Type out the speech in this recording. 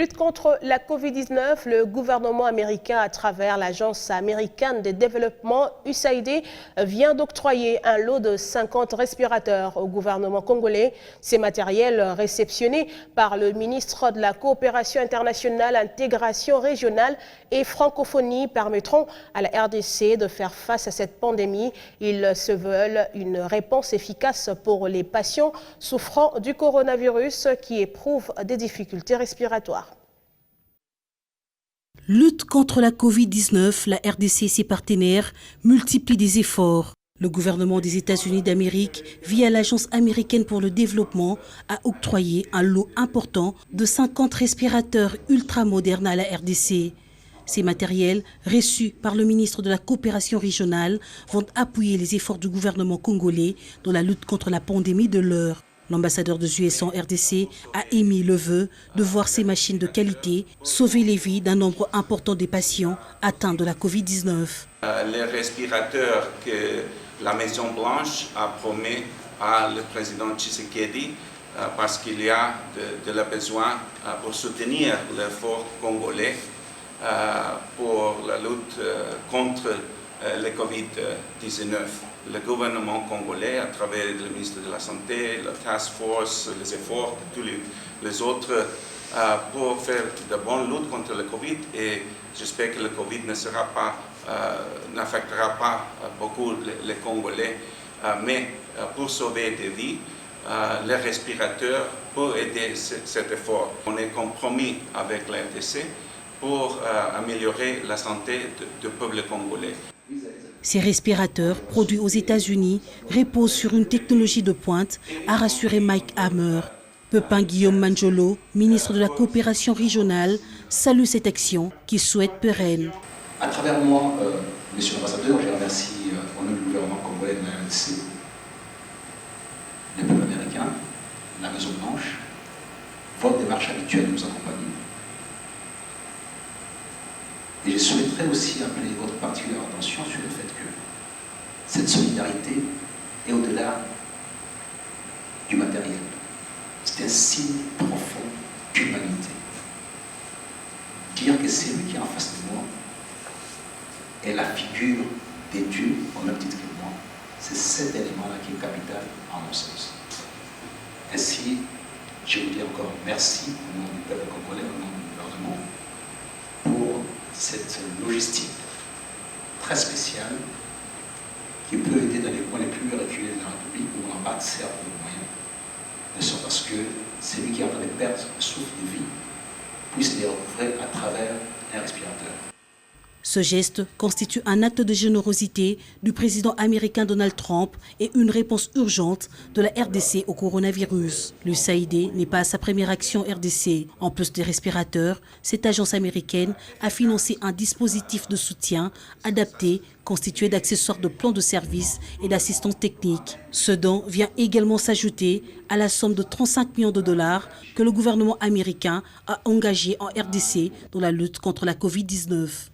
Lutte contre la Covid-19, le gouvernement américain, à travers l'Agence américaine de développement USAID, vient d'octroyer un lot de 50 respirateurs au gouvernement congolais. Ces matériels réceptionnés par le ministre de la Coopération internationale, intégration régionale et francophonie permettront à la RDC de faire face à cette pandémie. Ils se veulent une réponse efficace pour les patients souffrant du coronavirus qui éprouvent des difficultés respiratoires. Lutte contre la Covid-19, la RDC et ses partenaires multiplient des efforts. Le gouvernement des États-Unis d'Amérique, via l'Agence américaine pour le développement, a octroyé un lot important de 50 respirateurs ultramodernes à la RDC. Ces matériels, reçus par le ministre de la Coopération régionale, vont appuyer les efforts du gouvernement congolais dans la lutte contre la pandémie de l'heure. L'ambassadeur des US en RDC a émis le vœu de voir ces machines de qualité sauver les vies d'un nombre important de patients atteints de la Covid-19. Les respirateurs que la Maison-Blanche a promis à le président Tshisekedi parce qu'il y a de la besoin pour soutenir l'effort congolais pour la lutte contre le Covid-19. Le gouvernement congolais, à travers le ministre de la Santé, la Task Force, les efforts de tous les autres pour faire de bonnes luttes contre le Covid, et j'espère que le Covid n'affectera pas beaucoup les Congolais, mais pour sauver des vies, les respirateurs peuvent aider cet effort. On est compromis avec la RDC pour améliorer la santé du peuple congolais. Ces respirateurs, produits aux États-Unis, reposent sur une technologie de pointe, a rassuré Mike Hammer. Pepin Guillaume Manjolo, ministre de la Coopération régionale, salue cette action qu'il souhaite pérenne. À travers moi, monsieur l'ambassadeur, je remercie au nom du gouvernement congolais de la RDC, le peuple américain, la Maison-Blanche, votre démarche habituelle de nous accompagner. Et je souhaiterais aussi appeler votre particulière attention sur le fait que cette solidarité est au-delà du matériel. C'est un signe profond d'humanité. Dire que celui qui est en face de moi est la figure des dieux au même titre que moi, c'est cet élément-là qui est capital en mon sens. Ainsi, je vous dis encore merci au nom du peuple congolais, au nom du gouvernement, pour cette logistique très spéciale qui peut aider dans les coins les plus reculés de la République où on n'a pas de cercle de moyens, de sorte parce que celui qui est en train de perdre le souffle de vie puisse les recouvrer à travers un respirateur. Ce geste constitue un acte de générosité du président américain Donald Trump et une réponse urgente de la RDC au coronavirus. L'USAID n'est pas sa première action RDC. En plus des respirateurs, cette agence américaine a financé un dispositif de soutien adapté constitué d'accessoires de plans de service et d'assistance technique. Ce don vient également s'ajouter à la somme de 35 millions de dollars que le gouvernement américain a engagé en RDC dans la lutte contre la Covid-19.